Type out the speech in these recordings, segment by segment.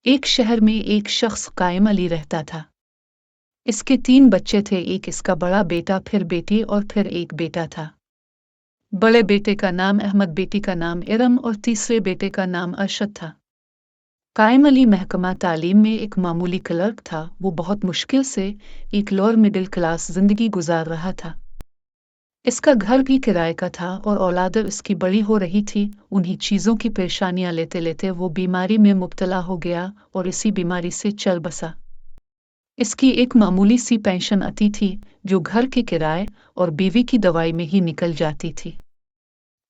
एक शहर में एक शख्स कायम अली रहता था। इसके 3 बच्चे थे, एक इसका बड़ा बेटा, फिर बेटी और फिर एक बेटा था। बड़े बेटे का नाम अहमद, बेटी का नाम इरम और तीसरे बेटे का नाम अरशद था। कायम अली महकमा तालीम में एक मामूली क्लर्क था। वो बहुत मुश्किल से एक लोअर मिडिल क्लास जिंदगी गुजार रहा था। इसका घर भी किराए का था और औलाद इसकी बड़ी हो रही थी। उन्हीं चीज़ों की परेशानियां लेते लेते वो बीमारी में मुब्तला हो गया और इसी बीमारी से चल बसा। इसकी एक मामूली सी पेंशन आती थी जो घर के किराए और बीवी की दवाई में ही निकल जाती थी।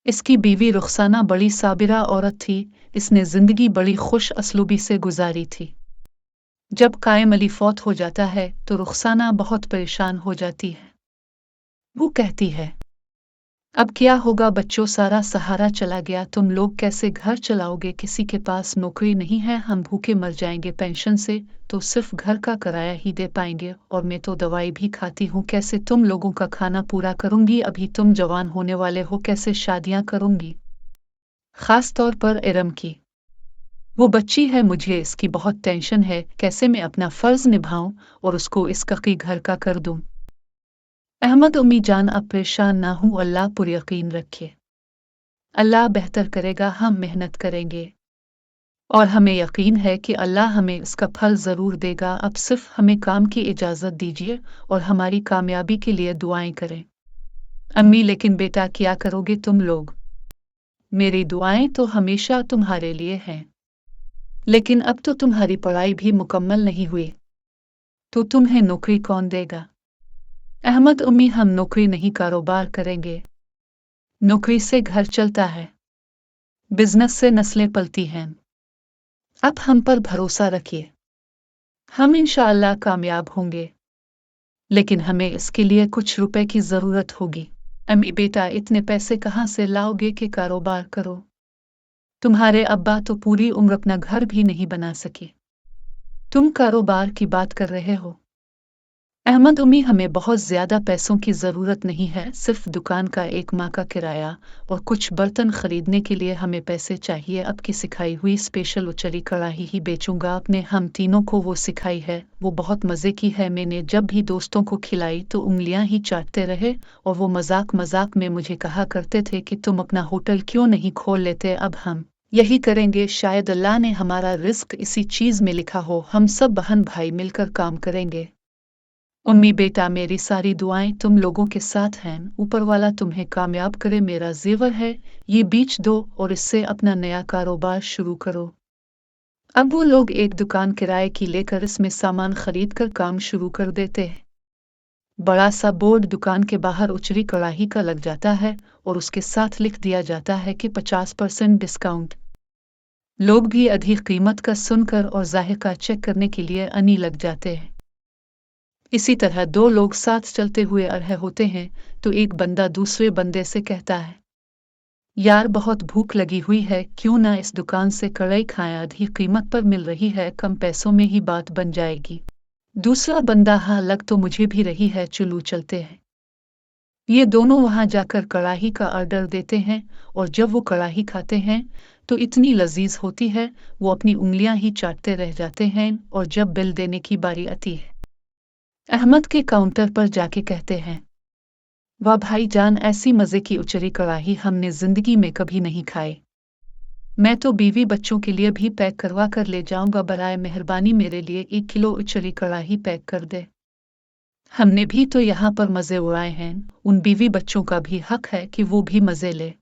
इसकी बीवी रुखसाना बड़ी साबिरा औरत थी। इसने जिंदगी बड़ी खुश असलूबी से गुजारी थी। जब कायम अली फौत हो जाता है तो रुखसाना बहुत परेशान हो जाती है। वो कहती है, अब क्या होगा बच्चों, सारा सहारा चला गया, तुम लोग कैसे घर चलाओगे? किसी के पास नौकरी नहीं है, हम भूखे मर जाएंगे। पेंशन से तो सिर्फ घर का किराया ही दे पाएंगे और मैं तो दवाई भी खाती हूँ, कैसे तुम लोगों का खाना पूरा करूंगी? अभी तुम जवान होने वाले हो, कैसे शादियां करूंगी? खास तौर पर इरम की, वो बच्ची है, मुझे इसकी बहुत टेंशन है, कैसे मैं अपना फर्ज निभाऊं और उसको इस ककी घर का कर दूं। अहमद, उम्मी जान, अब परेशान ना हूं, अल्लाह पर यकीन रखे, अल्लाह बेहतर करेगा, हम मेहनत करेंगे और हमें यकीन है कि अल्लाह हमें इसका फल ज़रूर देगा। अब सिर्फ हमें काम की इजाज़त दीजिए और हमारी कामयाबी के लिए दुआएं करें। अम्मी, लेकिन बेटा क्या करोगे तुम लोग? मेरी दुआएं तो हमेशा तुम्हारे लिए हैं, लेकिन अब तो तुम्हारी पढ़ाई भी मुकम्मल नहीं हुई, तो तुम्हें नौकरी कौन देगा? अहमद, उम्मी, हम नौकरी नहीं, कारोबार करेंगे। नौकरी से घर चलता है, बिजनेस से नस्लें पलती हैं। आप हम पर भरोसा रखिए, हम इंशाअल्लाह कामयाब होंगे, लेकिन हमें इसके लिए कुछ रुपए की ज़रूरत होगी। अम्मी, बेटा इतने पैसे कहाँ से लाओगे कि कारोबार करो? तुम्हारे अब्बा तो पूरी उम्र अपना घर भी नहीं बना सके, तुम कारोबार की बात कर रहे हो? अहमद, उम्मी, हमें बहुत ज़्यादा पैसों की ज़रूरत नहीं है, सिर्फ दुकान का 1 माह का किराया और कुछ बर्तन खरीदने के लिए हमें पैसे चाहिए। अब की सिखाई हुई स्पेशल उचली कढ़ाई ही बेचूंगा अपने, हम तीनों को वो सिखाई है, वो बहुत मज़े की है। मैंने जब भी दोस्तों को खिलाई तो उंगलियां ही चाटते रहे और वो मजाक मजाक में मुझे कहा करते थे कि तुम अपना होटल क्यों नहीं खोल लेते? अब हम यही करेंगे, शायद अल्लाह ने हमारा रिस्क इसी चीज़ में लिखा हो, हम सब बहन भाई मिलकर काम करेंगे। उम्मी, बेटा मेरी सारी दुआएं तुम लोगों के साथ हैं, ऊपर वाला तुम्हें कामयाब करे। मेरा जेवर है, ये बेच दो और इससे अपना नया कारोबार शुरू करो। अब वो लोग एक दुकान किराए की लेकर इसमें सामान खरीद कर काम शुरू कर देते हैं। बड़ा सा बोर्ड दुकान के बाहर उचरी कढ़ाई का लग जाता है और उसके साथ लिख दिया जाता है कि 50% डिस्काउंट। लोग भी अधिक कीमत का सुनकर और जायका चेक करने के लिए अनी लग जाते हैं। इसी तरह 2 लोग साथ चलते हुए आ रहे होते हैं तो एक बंदा दूसरे बंदे से कहता है, यार बहुत भूख लगी हुई है, क्यों ना इस दुकान से कढ़ाई खाएं, अधिक कीमत पर मिल रही है, कम पैसों में ही बात बन जाएगी। दूसरा बंदा, हाँ लग तो मुझे भी रही है, चलो चलते हैं। ये दोनों वहां जाकर कढ़ाई का ऑर्डर देते हैं और जब वो कढ़ाई खाते हैं तो इतनी लजीज होती है वो अपनी उंगलियां ही चाटते रह जाते हैं। और जब बिल देने की बारी आती है, अहमद के काउंटर पर जाके कहते हैं, वाह भाईजान, ऐसी मज़े की उचरी कढ़ाई हमने ज़िंदगी में कभी नहीं खाई। मैं तो बीवी बच्चों के लिए भी पैक करवा कर ले जाऊंगा, बराए मेहरबानी मेरे लिए 1 किलो उचरी कढ़ाई पैक कर दे। हमने भी तो यहाँ पर मज़े उड़ाए हैं, उन बीवी बच्चों का भी हक है कि वो भी मज़े ले।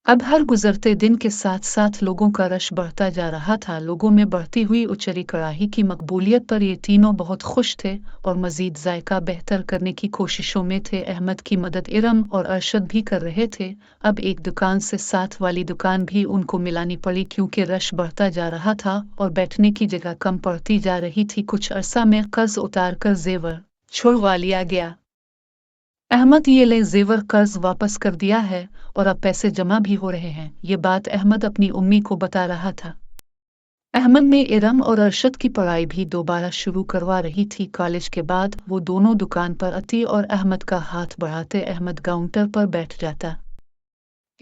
अब हर गुजरते दिन के साथ साथ लोगों का रश बढ़ता जा रहा था। लोगों में बढ़ती हुई उचरी कढ़ाई की मकबूलियत पर ये तीनों बहुत खुश थे और मज़ीद जायका बेहतर करने की कोशिशों में थे। अहमद की मदद इरम और अरशद भी कर रहे थे। अब एक दुकान से साथ वाली दुकान भी उनको मिलानी पड़ी क्योंकि रश बढ़ता जा रहा था और बैठने की जगह कम पड़ती जा रही थी। कुछ अरसा में कर्ज उतार कर जेवर छुड़वा लिया गया। अहमद, ये ले जेवर कर्ज वापस कर दिया है और अब पैसे जमा भी हो रहे हैं। ये बात अहमद अपनी उम्मी को बता रहा था। अहमद ने इरम और अरशद की पढ़ाई भी दोबारा शुरू करवा रही थी। कॉलेज के बाद वो दोनों दुकान पर आती और अहमद का हाथ बढ़ाते अहमद काउंटर पर बैठ जाता।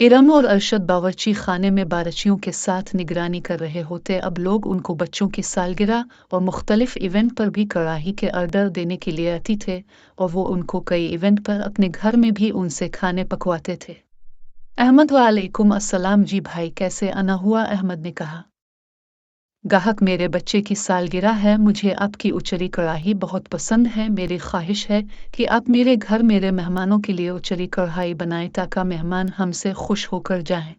इरम और अरशद बावर्ची खाने में बावर्चियों के साथ निगरानी कर रहे होते। अब लोग उनको बच्चों की सालगिरह और मुख्तलिफ इवेंट पर भी कड़ाही के ऑर्डर देने के लिए आती थे और वो उनको कई इवेंट पर अपने घर में भी उनसे खाने पकवाते थे। अहमद वालेकुम अस्सलाम जी भाई, कैसे आना हुआ? अहमद ने कहा। गाहक, मेरे बच्चे की सालगिरह है, मुझे आपकी उचरी कढ़ाई बहुत पसंद है। मेरी ख्वाहिश है कि आप मेरे घर मेरे मेहमानों के लिए उचरी कढ़ाई बनाएं ताकि मेहमान हमसे खुश होकर जाएं।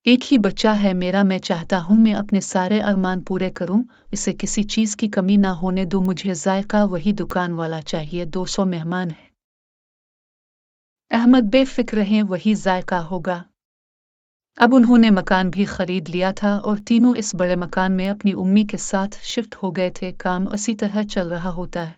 एक ही बच्चा है मेरा, मैं चाहता हूँ मैं अपने सारे अरमान पूरे करूँ, इसे किसी चीज़ की कमी ना होने दूँ। मुझे जायका वही दुकान वाला चाहिए, 200 मेहमान हैं। अहमद, बेफिक्र रहें, वही जायका होगा। अब उन्होंने मकान भी खरीद लिया था और तीनों इस बड़े मकान में अपनी उम्मी के साथ शिफ्ट हो गए थे। काम इसी तरह चल रहा होता है।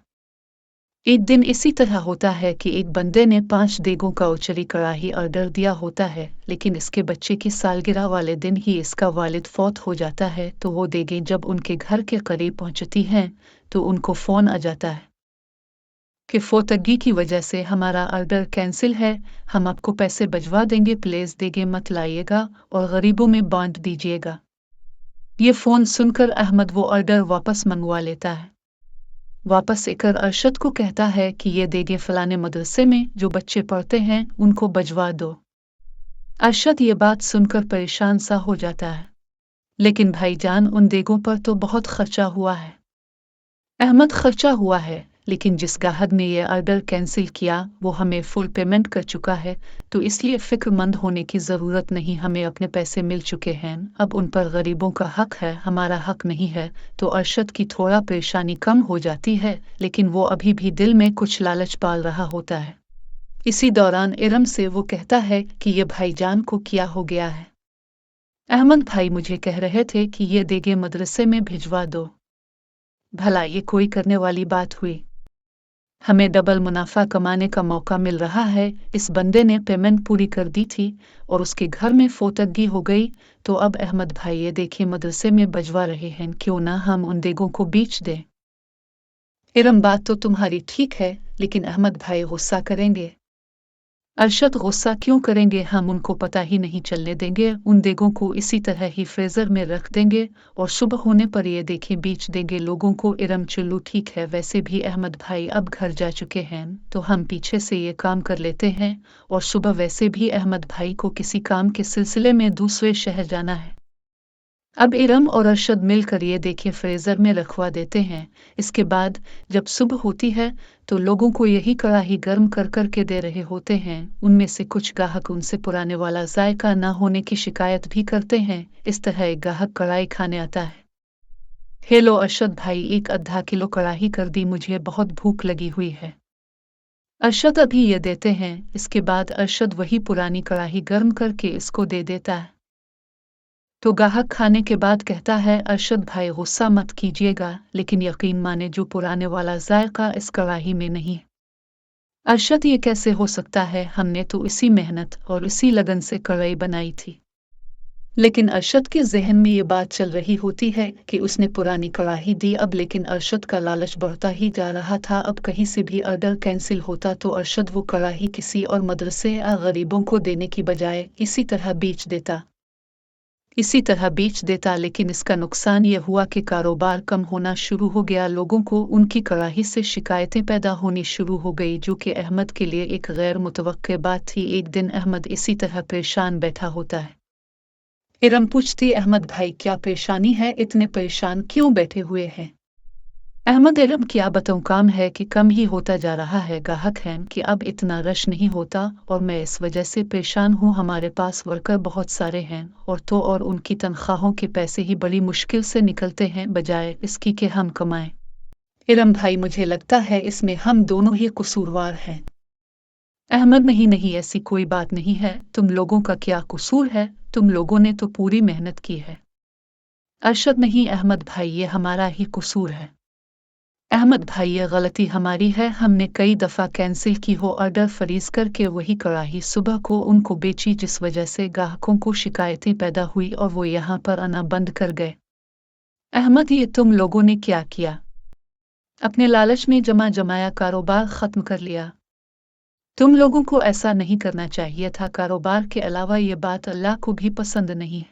एक दिन इसी तरह होता है कि एक बंदे ने 5 देगों का उचरी कढ़ाई ऑर्डर दिया होता है, लेकिन इसके बच्चे की सालगिरह वाले दिन ही इसका वालिद फौत हो जाता है। तो वो देगें जब उनके घर के करीब पहुंचती हैं तो उनको फ़ोन आ जाता है कि फोतगी की वजह से हमारा ऑर्डर कैंसिल है, हम आपको पैसे भिजवा देंगे, प्लीज देंगे मत लाइएगा और गरीबों में बांट दीजिएगा। ये फ़ोन सुनकर अहमद वो ऑर्डर वापस मंगवा लेता है। वापस एकर अरशद को कहता है कि ये देंगे फलाने मदरसे में जो बच्चे पढ़ते हैं उनको भिजवा दो। अरशद ये बात सुनकर परेशान सा हो जाता है, लेकिन भाईजान उन देगों पर तो बहुत खर्चा हुआ है। अहमद, खर्चा हुआ है, लेकिन जिस गाहक ने ये ऑर्डर कैंसिल किया वो हमें फुल पेमेंट कर चुका है, तो इसलिए फिक्रमंद होने की ज़रूरत नहीं, हमें अपने पैसे मिल चुके हैं। अब उन पर गरीबों का हक है, हमारा हक नहीं है। तो अरशद की थोड़ा परेशानी कम हो जाती है, लेकिन वो अभी भी दिल में कुछ लालच पाल रहा होता है। इसी दौरान इरम से वो कहता है कि ये भाईजान को क्या हो गया है? अहमद भाई मुझे कह रहे थे कि ये देगे मदरसे में भिजवा दो। भला ये कोई करने वाली बात हुई? हमें डबल मुनाफा कमाने का मौका मिल रहा है। इस बंदे ने पेमेंट पूरी कर दी थी और उसके घर में फोतगी हो गई, तो अब अहमद भाई ये देखिए मदरसे में बजवा रहे हैं, क्यों ना हम उन देगों को बेच दें? इरम, बात तो तुम्हारी ठीक है, लेकिन अहमद भाई गुस्सा करेंगे। अरशद, गुस्सा क्यों करेंगे, हम उनको पता ही नहीं चलने देंगे। उन देगों को इसी तरह ही फ्रीजर में रख देंगे और सुबह होने पर ये देखें बेच देंगे लोगों को। इरम, चलो ठीक है, वैसे भी अहमद भाई अब घर जा चुके हैं तो हम पीछे से ये काम कर लेते हैं, और सुबह वैसे भी अहमद भाई को किसी काम के सिलसिले में दूसरे शहर जाना है। अब इरम और अरशद मिलकर ये देखें फ्रीजर में रखवा देते हैं। इसके बाद जब सुबह होती है तो लोगों को यही कढ़ाई गर्म कर कर के दे रहे होते हैं। उनमें से कुछ गाहक उनसे पुराने वाला जायका ना होने की शिकायत भी करते हैं। इस तरह एक गाहक कढ़ाई खाने आता है। हेलो अरशद भाई, एक आधा किलो कढ़ाई कर दी, मुझे बहुत भूख लगी हुई है। अरशद अभी ये देते हैं। इसके बाद अरशद वही पुरानी कढ़ाई गर्म करके इसको दे देता है। तो गाहक खाने के बाद कहता है, अरशद भाई गुस्सा मत कीजिएगा, लेकिन यकीन माने जो पुराने वाला जायका इस कढ़ाई में नहीं। अरशद, ये कैसे हो सकता है, हमने तो इसी मेहनत और इसी लगन से कढ़ाई बनाई थी। लेकिन अरशद के जहन में ये बात चल रही होती है कि उसने पुरानी कढ़ाई दी अब, लेकिन अरशद का लालच बढ़ता ही जा रहा था। अब कहीं से भी ऑर्डर कैंसिल होता तो अरशद वो कढ़ाई किसी और मदरसे या गरीबों को देने की बजाय इसी तरह बेच देता। लेकिन इसका नुकसान ये हुआ कि कारोबार कम होना शुरू हो गया। लोगों को उनकी कढ़ाई से शिकायतें पैदा होनी शुरू हो गई, जो कि अहमद के लिए एक गैर मुतवक्के बात थी। एक दिन अहमद इसी तरह परेशान बैठा होता है। इरम पूछती, अहमद भाई क्या परेशानी है, इतने परेशान क्यों बैठे हुए हैं? अहमद, इरम क्या बताऊं, काम है कि कम ही होता जा रहा है, गाहक हैं कि अब इतना रश नहीं होता और मैं इस वजह से परेशान हूँ। हमारे पास वर्कर बहुत सारे हैं और उनकी तनख्वाहों के पैसे ही बड़ी मुश्किल से निकलते हैं, बजाय इसकी कि हम कमाएं। इरम भाई, मुझे लगता है इसमें हम दोनों ही कसूरवार हैं। अहमद, नहीं, ऐसी कोई बात नहीं है, तुम लोगों का क्या कसूर है, तुम लोगों ने तो पूरी मेहनत की है। अरशद, नहीं अहमद भाई, ये हमारा ही कसूर है। अहमद भाई, ये गलती हमारी है, हमने कई दफ़ा कैंसिल की हो ऑर्डर, फरीज करके वही कढ़ाई सुबह को उनको बेची, जिस वजह से ग्राहकों को शिकायतें पैदा हुई और वो यहाँ पर आना बंद कर गए। अहमद, ये तुम लोगों ने क्या किया? अपने लालच में जमाया कारोबार ख़त्म कर लिया। तुम लोगों को ऐसा नहीं करना चाहिए था। कारोबार के अलावा ये बात अल्लाह को भी पसंद नहीं है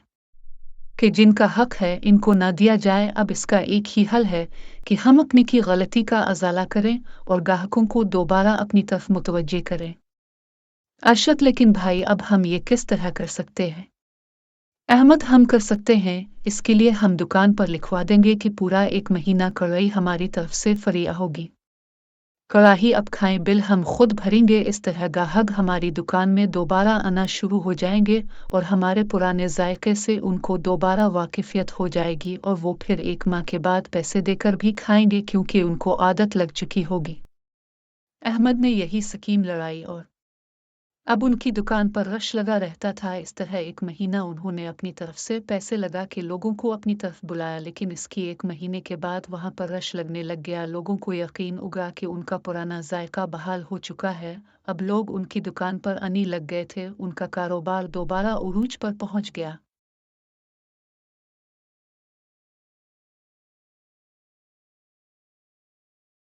कि जिनका हक है इनको ना दिया जाए। अब इसका एक ही हल है कि हम अपनी की गलती का अजाला करें और ग्राहकों को दोबारा अपनी तरफ मुतवज्जे करें। अरशद लेकिन भाई अब हम ये किस तरह कर सकते हैं? अहमद हम कर सकते हैं। इसके लिए हम दुकान पर लिखवा देंगे कि पूरा 1 महीना कढ़ाई हमारी तरफ से फ्री होगी। कड़ाही अब खाएं बिल हम खुद भरेंगे। इस तरह ग्राहक हमारी दुकान में दोबारा आना शुरू हो जाएंगे और हमारे पुराने जायके से उनको दोबारा वाकिफियत हो जाएगी और वो फिर 1 माह के बाद पैसे देकर भी खाएंगे क्योंकि उनको आदत लग चुकी होगी। अहमद ने यही स्कीम लड़ाई और अब उनकी दुकान पर रश लगा रहता था। इस तरह 1 महीना उन्होंने अपनी तरफ से पैसे लगा के लोगों को अपनी तरफ बुलाया, लेकिन इसकी 1 महीने के बाद वहां पर रश लगने लग गया। लोगों को यकीन उगा कि उनका पुराना जायका बहाल हो चुका है। अब लोग उनकी दुकान पर आने लग गए थे। उनका कारोबार दोबारा उरूज पर पहुंच गया।